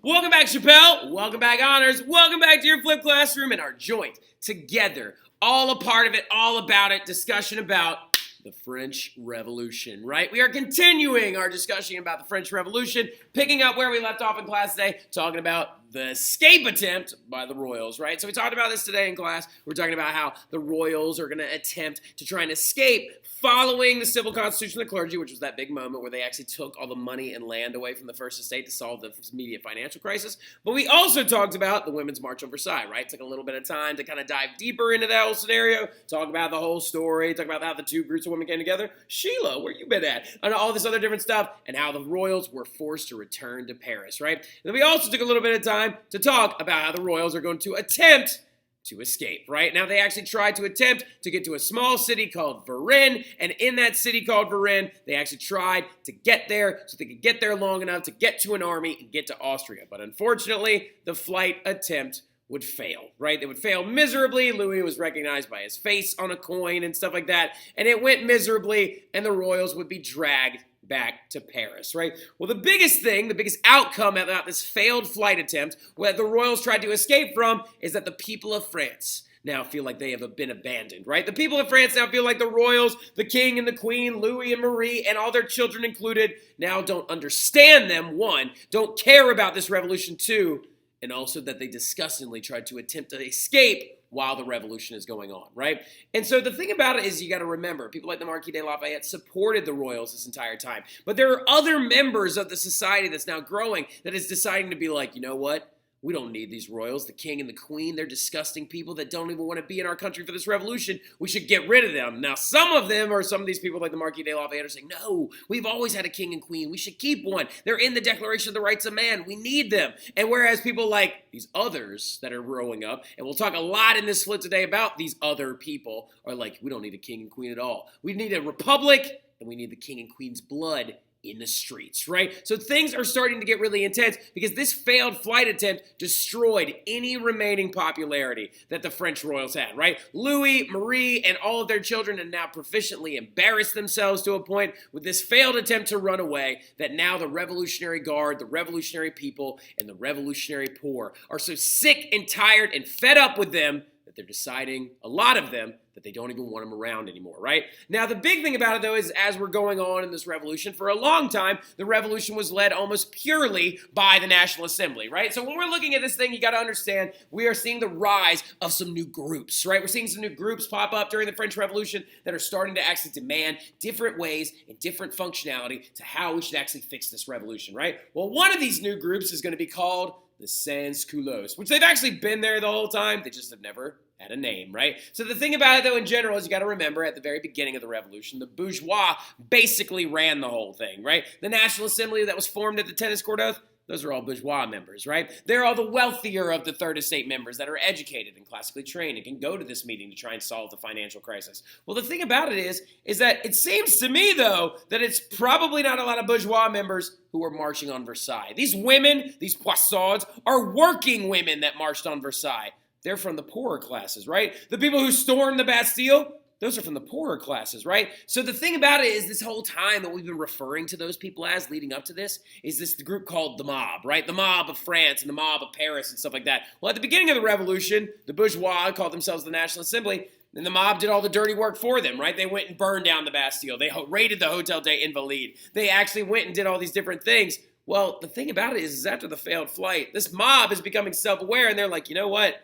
Welcome back, Chappelle. Welcome back, Honors. Welcome back to your Flip Classroom and our joint together. All a part of it, all about it, discussion about the French Revolution, right? We are continuing our discussion about the French Revolution, picking up where we left off in class today, talking about the escape attempt by the royals, right? So we talked about this today in class. We're talking about how the royals are going to attempt to try and escape following the civil constitution of the clergy, which was that big moment where they actually took all the money and land away from the First Estate to solve the immediate financial crisis. But we also talked about the Women's March on Versailles, right? Took a little bit of time to kind of dive deeper into that whole scenario, talk about the whole story, talk about how the two groups of women came together. Sheila, where you been at? And all this other different stuff, and how the royals were forced to return to Paris, right? And then we also took a little bit of time to talk about how the royals are going to attempt to escape, right? Now, they actually tried to attempt to get to a small city called Varennes, and in that city called Varennes, they actually tried to get there so they could get there long enough to get to an army and get to Austria. But unfortunately, the flight attempt would fail, right? They would fail miserably. Louis was recognized by his face on a coin and stuff like that, and it went miserably, and the royals would be dragged back to Paris, right? Well, the biggest thing, the biggest outcome about this failed flight attempt that the royals tried to escape from is that the people of France now feel like they have been abandoned, right? The people of France now feel like the royals, the king and the queen, Louis and Marie, and all their children included, now don't understand them, one, don't care about this revolution, two, and also that they disgustingly tried to attempt to escape while the revolution is going on, right? And so the thing about it is you got to remember, people like the Marquis de Lafayette supported the royals this entire time. But there are other members of the society that's now growing that is deciding to be like, you know what? We don't need these royals, the king and the queen. They're disgusting people that don't even want to be in our country for this revolution. We should get rid of them. Now, some of them, or some of these people like the Marquis de Lafayette, are saying, no, we've always had a king and queen. We should keep one. They're in the Declaration of the Rights of Man. We need them. And whereas people like these others that are growing up, and we'll talk a lot in this flip today about these other people, are like, we don't need a king and queen at all. We need a republic, and we need the king and queen's blood in the streets, right? So things are starting to get really intense because this failed flight attempt destroyed any remaining popularity that the French royals had, right? Louis, Marie, and all of their children have now proficiently embarrassed themselves to a point with this failed attempt to run away that now the Revolutionary Guard, the revolutionary people, and the revolutionary poor are so sick and tired and fed up with them that they're deciding, a lot of them, that they don't even want them around anymore, right? Now, the big thing about it, though, is as we're going on in this revolution, for a long time, the revolution was led almost purely by the National Assembly, right? So when we're looking at this thing, you got to understand, we are seeing the rise of some new groups, right? We're seeing some new groups pop up during the French Revolution that are starting to actually demand different ways and different functionality to how we should actually fix this revolution, right? Well, one of these new groups is going to be called the Sans-Culottes, which they've actually been there the whole time. They just have never had a name, right? So the thing about it, though, in general, is you got to remember at the very beginning of the revolution, the bourgeois basically ran the whole thing, right? The National Assembly that was formed at the Tennis Court Oath, those are all bourgeois members, right? They're all the wealthier of the Third Estate members that are educated and classically trained and can go to this meeting to try and solve the financial crisis. Well, the thing about it is that it seems to me, though, that it's probably not a lot of bourgeois members who are marching on Versailles. These women, these poissons, are working women that marched on Versailles. They're from the poorer classes, right? The people who stormed the Bastille, those are from the poorer classes, right? So the thing about it is this whole time that we've been referring to those people as leading up to this is this group called the mob, right? The mob of France and the mob of Paris and stuff like that. Well, at the beginning of the revolution, the bourgeois called themselves the National Assembly, and the mob did all the dirty work for them, right? They went and burned down the Bastille. They raided the Hotel des Invalides. They actually went and did all these different things. Well, the thing about it is after the failed flight, this mob is becoming self-aware, and they're like, you know what?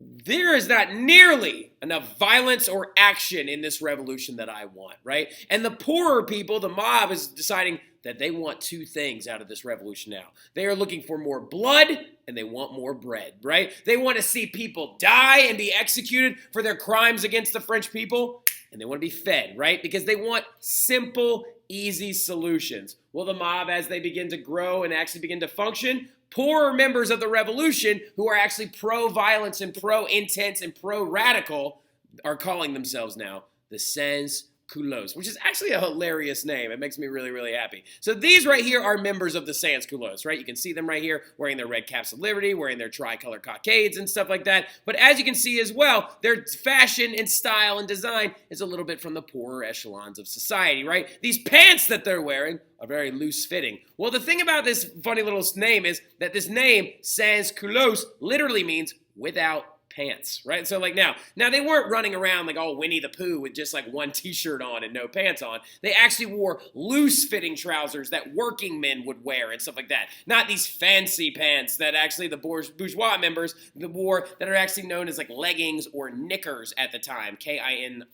There is not nearly enough violence or action in this revolution that I want, right? And the poorer people, the mob, is deciding that they want two things out of this revolution now. They are looking for more blood and they want more bread, right? They want to see people die and be executed for their crimes against the French people, and they want to be fed, right? Because they want simple, easy solutions. Well, the mob, as they begin to grow and actually begin to function, poorer members of the revolution who are actually pro-violence and pro-intense and pro-radical are calling themselves now the Sans Culottes, which is actually a hilarious name. It makes me really, really happy. So these right here are members of the Sans Culottes, right? You can see them right here wearing their red caps of liberty, wearing their tricolor cockades and stuff like that. But as you can see as well, their fashion and style and design is a little bit from the poorer echelons of society, right? These pants that they're wearing are very loose fitting. Well, the thing about this funny little name is that this name, Sans Culottes, literally means without pants, right? So like now they weren't running around like all Winnie the Pooh with just like one t-shirt on and no pants on. They actually wore loose-fitting trousers that working men would wear and stuff like that. Not these fancy pants that actually the bourgeois members wore that are actually known as like leggings or knickers at the time, K-I-N-I-C-K-E-R-S,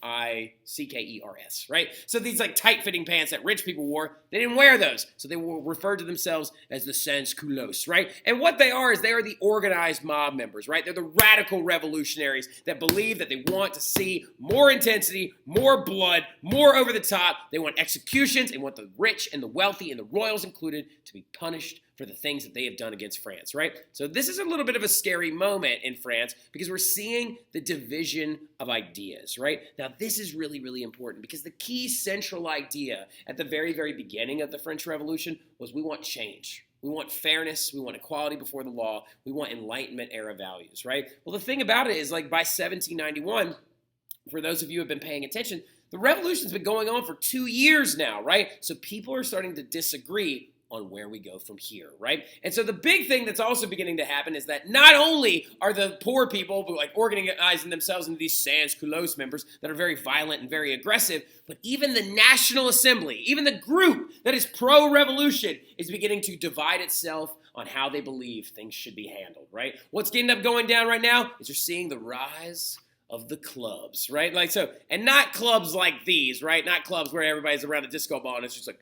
right? So these like tight-fitting pants that rich people wore, they didn't wear those. So they were referred to themselves as the Sans Culottes, right? And what they are is they are the organized mob members, right? They're the radical revolutionaries that believe that they want to see more intensity, more blood, more over the top. They want executions and want the rich and the wealthy and the royals included to be punished for the things that they have done against France, right? So this is a little bit of a scary moment in France because we're seeing the division of ideas, right? Now this is really, really important because the key central idea at the very, very beginning of the French Revolution was we want change. We want fairness, we want equality before the law, we want Enlightenment era values, right? Well, the thing about it is like by 1791, for those of you who have been paying attention, the revolution's been going on for 2 years now, right? So people are starting to disagree on where we go from here, right? And so the big thing that's also beginning to happen is that not only are the poor people like organizing themselves into these Sans Culottes members that are very violent and very aggressive, but even the National Assembly, even the group that is pro-revolution is beginning to divide itself on how they believe things should be handled, right? What's getting up going down right now is you're seeing the rise of the clubs, right? Like so, and not clubs like these, right? Not clubs where everybody's around a disco ball and it's just like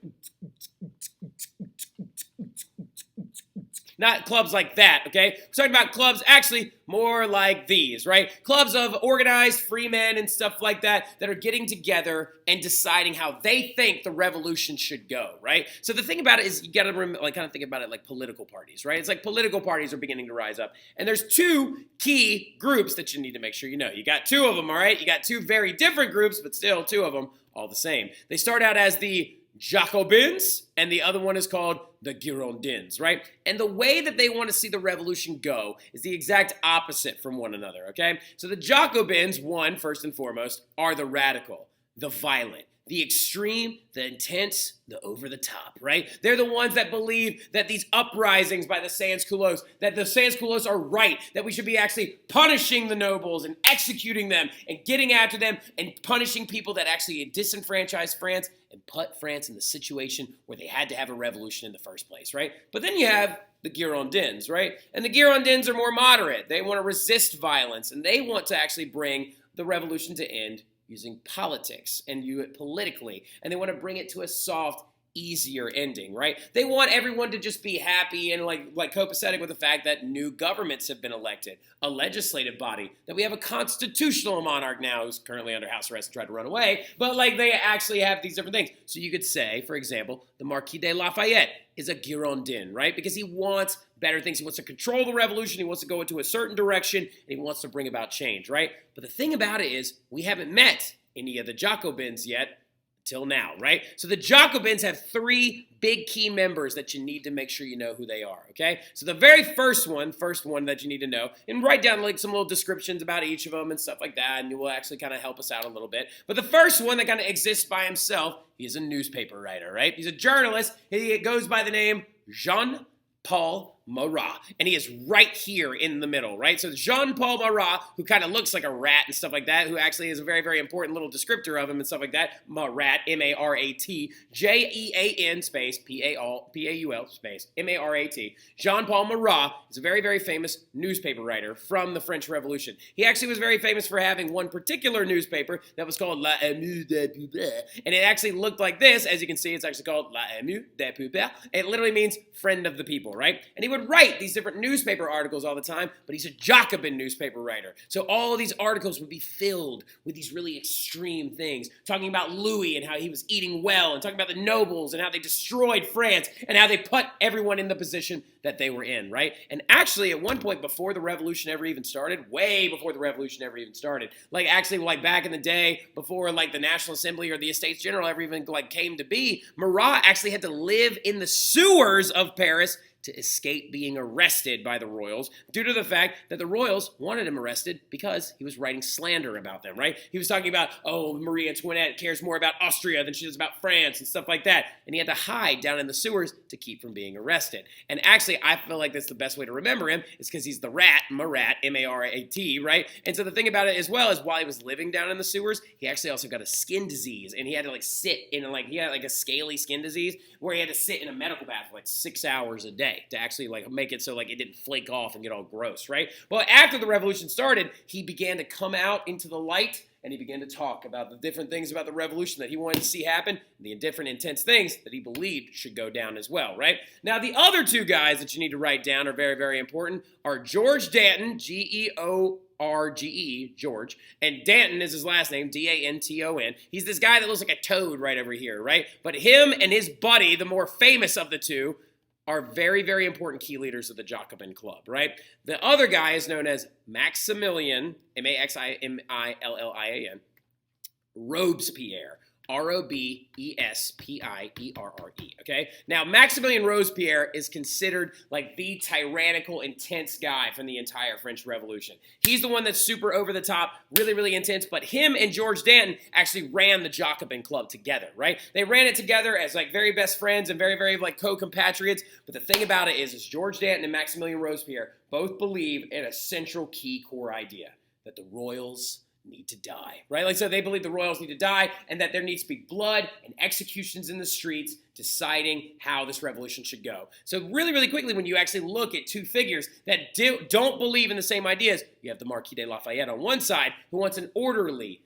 not clubs like that, okay? We're talking about clubs actually more like these, right? Clubs of organized free men and stuff like that that are getting together and deciding how they think the revolution should go, right? So the thing about it is you got to like kind of think about it like political parties, right? It's like political parties are beginning to rise up. And there's two key groups that you need to make sure you know. You got two of them, all right? You got two very different groups, but still two of them all the same. They start out as the Jacobins, and the other one is called the Girondins, right? And the way that they want to see the revolution go is the exact opposite from one another, okay? So the Jacobins, one, first and foremost, are the radical, the violent, the extreme, the intense, the over-the-top, right? They're the ones that believe that these uprisings by the Sans Culottes, that the Sans Culottes are right, that we should be actually punishing the nobles and executing them and getting after them and punishing people that actually disenfranchised France and put France in the situation where they had to have a revolution in the first place, right? But then you have the Girondins, right? And the Girondins are more moderate. They want to resist violence, and they want to actually bring the revolution to end using politics and view it politically, and they want to bring it to a soft, easier ending, right? They want everyone to just be happy and like copacetic with the fact that new governments have been elected, a legislative body, that we have a constitutional monarch now who's currently under house arrest and tried to run away, but like they actually have these different things. So you could say, for example, the Marquis de Lafayette is a Girondin, right? Because he wants better things. He wants to control the revolution. He wants to go into a certain direction, and he wants to bring about change, right? But the thing about it is we haven't met any of the Jacobins yet till now, right? So the Jacobins have three big key members that you need to make sure you know who they are, okay? So the very first one that you need to know, and write down like some little descriptions about each of them and stuff like that, and it will actually kind of help us out a little bit. But the first one that kind of exists by himself, he's a newspaper writer, right? He's a journalist. He goes by the name Jean-Paul Marat, and he is right here in the middle, right? So Jean-Paul Marat, who kind of looks like a rat and stuff like that, who actually is a very, very important little descriptor of him and stuff like that, Marat, M-A-R-A-T, J-E-A-N space, P-A-U-L space, M-A-R-A-T. Jean-Paul Marat is a very, very famous newspaper writer from the French Revolution. He actually was very famous for having one particular newspaper that was called La Ému des Poupées, and it actually looked like this. As you can see, it's actually called La Ému des Poupées. It literally means friend of the people, right? And he would write these different newspaper articles all the time, but he's a Jacobin newspaper writer. So all of these articles would be filled with these really extreme things, talking about Louis and how he was eating well, and talking about the nobles and how they destroyed France and how they put everyone in the position that they were in, right? And actually, at one point before the revolution ever even started, way before the revolution ever even started, like actually like back in the day, before like the National Assembly or the Estates General ever even like came to be, Marat actually had to live in the sewers of Paris to escape being arrested by the royals due to the fact that the royals wanted him arrested because he was writing slander about them, right? He was talking about, oh, Marie Antoinette cares more about Austria than she does about France and stuff like that. And he had to hide down in the sewers to keep from being arrested. And actually, I feel like that's the best way to remember him is because he's the rat, Marat, M-A-R-A-T, right? And so the thing about it as well is while he was living down in the sewers, he actually also got a skin disease. And he had to like sit in he had like a scaly skin disease where he had to sit in a medical bath for like 6 hours a day to actually like make it so like it didn't flake off and get all gross, right? But after the revolution started, he began to come out into the light and he began to talk about the different things about the revolution that he wanted to see happen, the different intense things that he believed should go down as well, right? Now, the other two guys that you need to write down are very, very important are George Danton, George, George, and Danton is his last name, D-A-N-T-O-N. He's this guy that looks like a toad right over here, right? But him and his buddy, the more famous of the two, are very, very important key leaders of the Jacobin Club, right? The other guy is known as Maximilian, M-A-X-I-M-I-L-L-I-A-N, Robespierre. R-O-B-E-S-P-I-E-R-R-E, okay? Now, Maximilian Robespierre is considered like the tyrannical, intense guy from the entire French Revolution. He's the one that's super over the top, really, really intense, but him and George Danton actually ran the Jacobin Club together, right? They ran it together as like very best friends and very, very like co-compatriots, but the thing about it is George Danton and Maximilian Robespierre both believe in a central key core idea, that the royals need to die, right? Like, so they believe the royals need to die and that there needs to be blood and executions in the streets deciding how this revolution should go. So really, really quickly, when you actually look at two figures that don't believe in the same ideas, you have the Marquis de Lafayette on one side, who wants an orderly,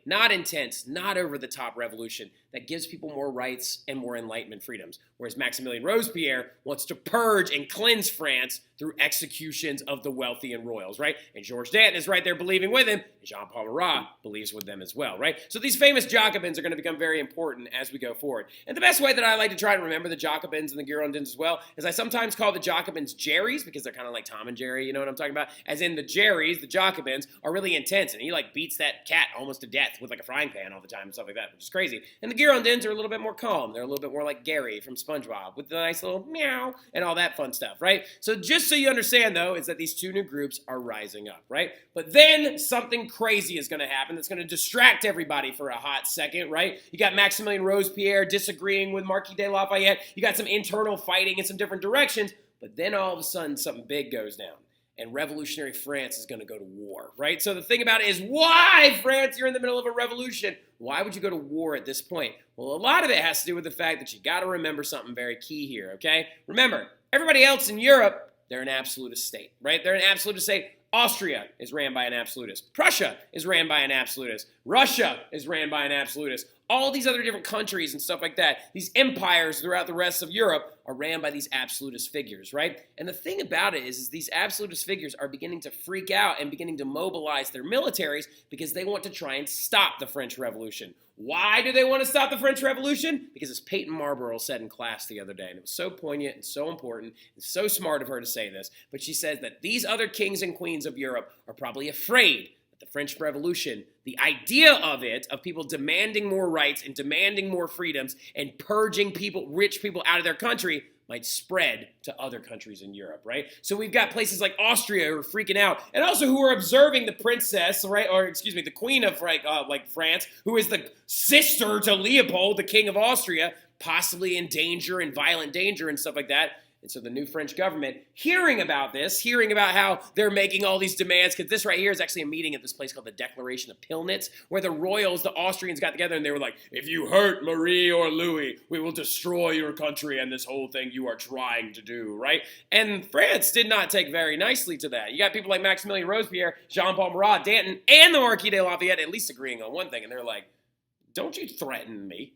not intense, not over-the-top revolution that gives people more rights and more Enlightenment freedoms. Whereas Maximilian Robespierre wants to purge and cleanse France through executions of the wealthy and royals, right? And George Danton is right there believing with him, and Jean-Paul Marat believes with them as well, right? So these famous Jacobins are going to become very important as we go forward. And the best way that I like to try and remember the Jacobins and the Girondins as well is I sometimes call the Jacobins Jerrys because they're kind of like Tom and Jerry, you know what I'm talking about? As in the Jerrys, the Jacobins, are really intense, and he like beats that cat almost to death with like a frying pan all the time and stuff like that, which is crazy. And the Girondins are a little bit more calm. They're a little bit more like Gary from SpongeBob with the nice little meow and all that fun stuff, right? So just so you understand, though, is that these two new groups are rising up, right? But then something crazy is going to happen that's going to distract everybody for a hot second, right? You got Maximilian Robespierre disagreeing with Marquis de Lafayette. You got some internal fighting in some different directions. But then all of a sudden, something big goes down. And revolutionary France is going to go to war, right? So the thing about it is, why, France, you're in the middle of a revolution? Why would you go to war at this point? Well, a lot of it has to do with the fact that you got to remember something very key here, okay? Remember, everybody else in Europe, they're an absolutist state, right? They're an absolutist state. Austria is ran by an absolutist. Prussia is ran by an absolutist. Russia is ran by an absolutist. All these other different countries and stuff like that, these empires throughout the rest of Europe are ran by these absolutist figures, right? And the thing about it is these absolutist figures are beginning to freak out and beginning to mobilize their militaries because they want to try and stop the French Revolution. Why do they want to stop the French Revolution? Because as Peyton Marlborough said in class the other day, and it was so poignant and so important and so smart of her to say this, but she says that these other kings and queens of Europe are probably afraid that the French Revolution, the idea of it, of people demanding more rights and demanding more freedoms and purging people, rich people out of their country, might spread to other countries in Europe, right? So we've got places like Austria who are freaking out, and also who are observing the princess, right, or excuse me, the queen of like France, who is the sister to Leopold, the king of Austria, possibly in danger and violent danger and stuff like that. And so the new French government, hearing about this, hearing about how they're making all these demands, because this right here is actually a meeting at this place called the Declaration of Pillnitz, where the royals, the Austrians got together and they were like, if you hurt Marie or Louis, we will destroy your country and this whole thing you are trying to do, right? And France did not take very nicely to that. You got people like Maximilian Robespierre, Jean-Paul Marat, Danton, and the Marquis de Lafayette at least agreeing on one thing, and they're like, don't you threaten me.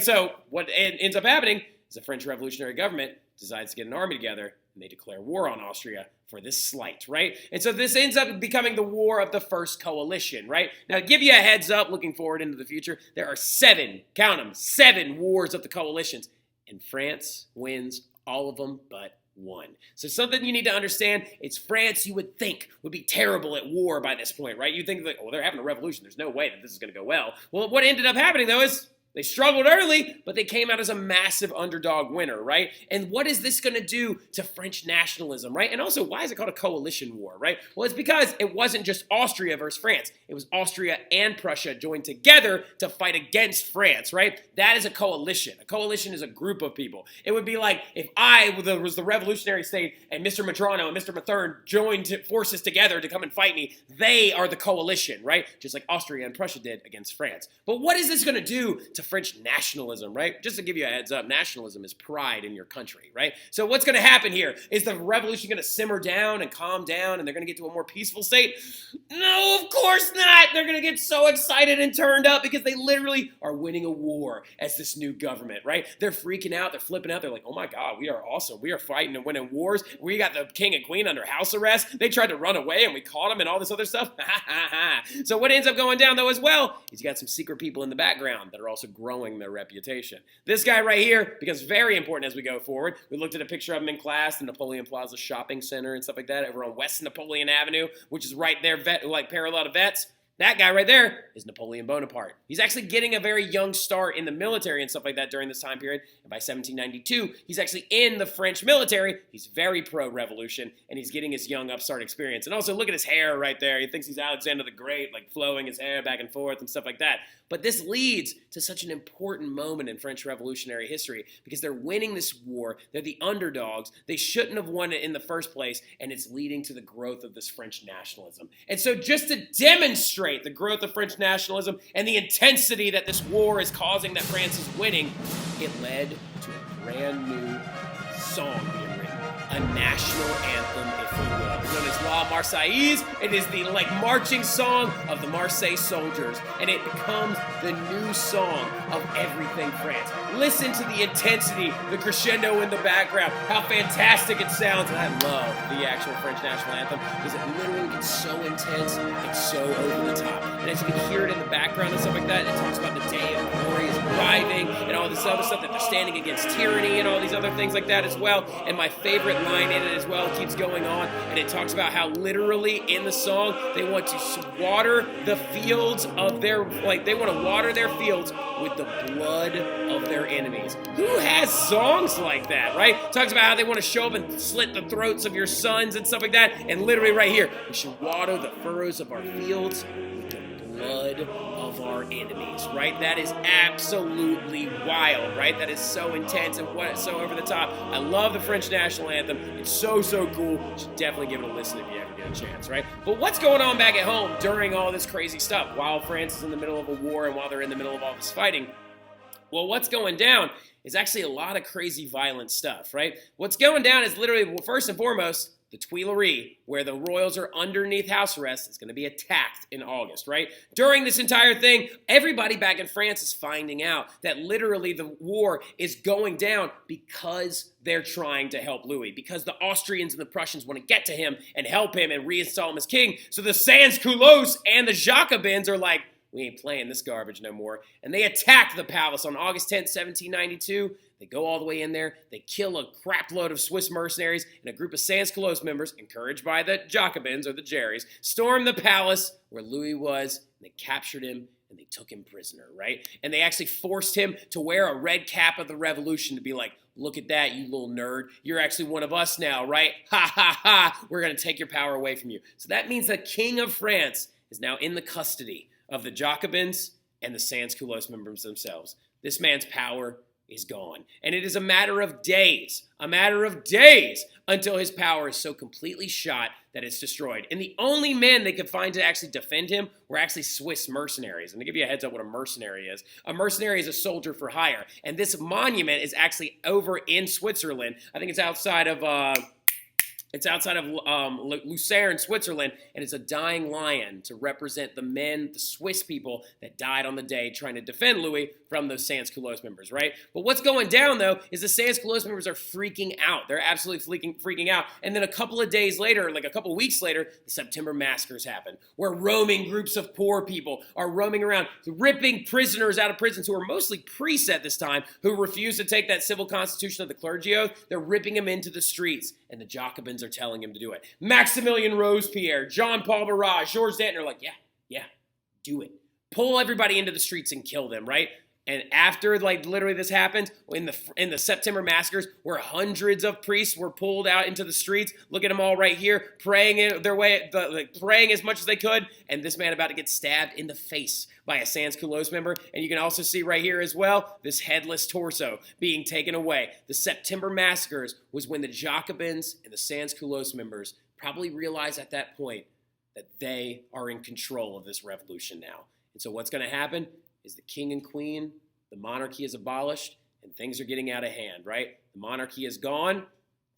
So what ends up happening is the French revolutionary government decides to get an army together, and they declare war on Austria for this slight, right? And so this ends up becoming the War of the First Coalition, right? Now, to give you a heads up, looking forward into the future, there are 7, count them, 7 wars of the coalitions, and France wins all of them but one. So something you need to understand, it's France you would think would be terrible at war by this point, right? You think like, oh, they're having a revolution. There's no way that this is going to go well. Well, what ended up happening, though, is they struggled early, but they came out as a massive underdog winner, right? And what is this going to do to French nationalism, right? And also, why is it called a coalition war, right? Well, it's because it wasn't just Austria versus France. It was Austria and Prussia joined together to fight against France, right? That is a coalition. A coalition is a group of people. It would be like if I was the revolutionary state and Mr. Madrano and Mr. Mathern joined forces together to come and fight me. They are the coalition, right? Just like Austria and Prussia did against France. But what is this going to do to French nationalism, right? Just to give you a heads up, nationalism is pride in your country, right? So what's going to happen here? Is the revolution going to simmer down and calm down and they're going to get to a more peaceful state? No, of course not. They're going to get so excited and turned up because they literally are winning a war as this new government, right? They're freaking out. They're flipping out. They're like, oh my God, we are awesome. We are fighting and winning wars. We got the king and queen under house arrest. They tried to run away and we caught them and all this other stuff. So what ends up going down though as well is you got some secret people in the background that are also growing their reputation. This guy right here becomes very important as we go forward. We looked at a picture of him in class, the Napoleon Plaza Shopping Center and stuff like that over on West Napoleon Avenue, which is right there, like parallel to Vets. That guy right there is Napoleon Bonaparte. He's actually getting a very young start in the military and stuff like that during this time period. And by 1792, he's actually in the French military. He's very pro-revolution, and he's getting his young upstart experience. And also, look at his hair right there. He thinks he's Alexander the Great, like flowing his hair back and forth and stuff like that. But this leads to such an important moment in French revolutionary history because they're winning this war. They're the underdogs. They shouldn't have won it in the first place, and it's leading to the growth of this French nationalism. And so just to demonstrate the growth of French nationalism and the intensity that this war is causing that France is winning, it led to a brand new song being written, a national anthem, if you will. It's known as La Marseillaise. It is the marching song of the Marseille soldiers, and it becomes the new song of everything France. Listen to the intensity, the crescendo in the background, how fantastic it sounds, and I love the actual French national anthem because it literally gets so intense, it's so over the top. And as you can hear it in the background and stuff like that, it talks about the day of glory is arriving and all this other stuff, that they're standing against tyranny and all these other things like that as well. And my favorite line in it as well keeps going on, and it talks about how literally in the song they want to water the fields of their, they want to water their fields with the blood of their enemies. Who has songs like that, right? Talks about how they want to show up and slit the throats of your sons and stuff like that. And literally right here, we should water the furrows of our fields with the blood of our enemies, right? That is absolutely wild, right? That is so intense and so over the top. I love the French national anthem. It's so cool. You should definitely give it a listen if you ever get a chance, right? But what's going on back at home during all this crazy stuff while France is in the middle of a war and while they're in the middle of all this fighting? Well, what's going down is actually a lot of crazy violent stuff, right? What's going down is literally, well, first and foremost, the Tuileries, where the royals are underneath house arrest, is going to be attacked in August, right? During this entire thing, everybody back in France is finding out that literally the war is going down because they're trying to help Louis, because the Austrians and the Prussians want to get to him and help him and reinstall him as king. So the Sans-Culottes and the Jacobins are like, we ain't playing this garbage no more. And they attack the palace on August 10th, 1792. They go all the way in there. They kill a crap load of Swiss mercenaries, and a group of Sans-Culottes members, encouraged by the Jacobins or the Jerrys, stormed the palace where Louis was, and they captured him, and they took him prisoner, right? And they actually forced him to wear a red cap of the revolution to be like, look at that, you little nerd. You're actually one of us now, right? Ha, ha, ha. We're going to take your power away from you. So that means the King of France is now in the custody of the Jacobins and the Sans-Culottes members themselves. This man's power is gone. And it is a matter of days until his power is so completely shot that it's destroyed. And the only men they could find to actually defend him were actually Swiss mercenaries. And to give you a heads up what a mercenary is a soldier for hire. And this monument is actually over in Switzerland. I think it's outside of It's outside of Lucerne, Switzerland, and it's a dying lion to represent the men, the Swiss people that died on the day trying to defend Louis from those Sans-Culottes members, right? But what's going down, though, is the Sans-Culottes members are freaking out. They're absolutely freaking out. And then a couple of days later, like a couple of weeks later, the September massacres happen, where roaming groups of poor people are roaming around, ripping prisoners out of prisons who are mostly priests at this time, who refuse to take that civil constitution of the clergy oath. They're ripping them into the streets, and the Jacobins are telling him to do it. Maximilien Robespierre, Jean-Paul Marat, Georges Danton are like, yeah, do it. Pull everybody into the streets and kill them, right? And after, like, literally this happens, in the September massacres, where hundreds of priests were pulled out into the streets, look at them all right here, praying praying as much as they could, and this man about to get stabbed in the face by a Sans-Culottes member. And you can also see right here as well, this headless torso being taken away. The September massacres was when the Jacobins and the Sans-Culottes members probably realized at that point that they are in control of this revolution now. And so what's going to happen is the king and queen, the monarchy is abolished, and things are getting out of hand, right? The monarchy is gone.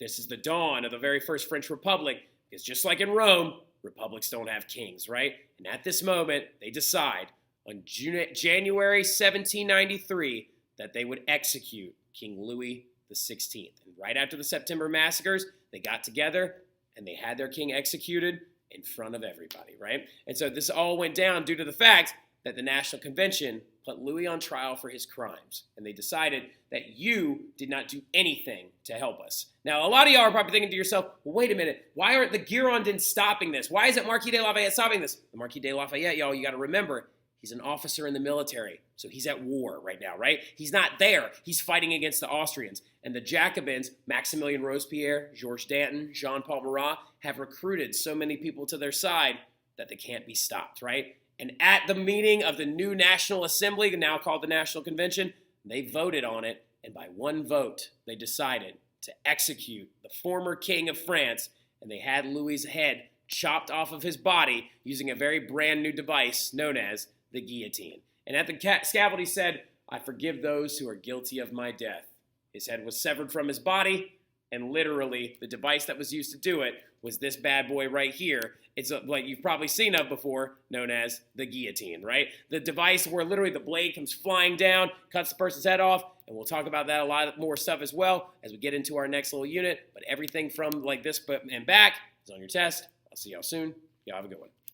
This is the dawn of the very first French Republic, because just like in Rome, republics don't have kings, right? And at this moment, they decide on January 1793 that they would execute King Louis XVI. And right after the September massacres, they got together and they had their king executed in front of everybody, right? And so this all went down due to the fact that the National Convention put Louis on trial for his crimes. And they decided that you did not do anything to help us. Now, a lot of y'all are probably thinking to yourself, well, wait a minute, why aren't the Girondins stopping this? Why isn't Marquis de Lafayette stopping this? The Marquis de Lafayette, y'all, you got to remember, he's an officer in the military. So he's at war right now, right? He's not there. He's fighting against the Austrians. And the Jacobins, Maximilien Robespierre, Georges Danton, Jean-Paul Marat, have recruited so many people to their side that they can't be stopped, right? And at the meeting of the new National Assembly, now called the National Convention, they voted on it, and by one vote, they decided to execute the former king of France, and they had Louis's head chopped off of his body using a very brand new device known as the guillotine. And at the scaffold, he said, "I forgive those who are guilty of my death." His head was severed from his body, and literally, the device that was used to do it was this bad boy right here. It's like you've probably seen of before, known as the guillotine, right? The device where literally the blade comes flying down, cuts the person's head off, and we'll talk about that a lot more stuff as well as we get into our next little unit. But everything from like this and back is on your test. I'll see y'all soon. Y'all have a good one.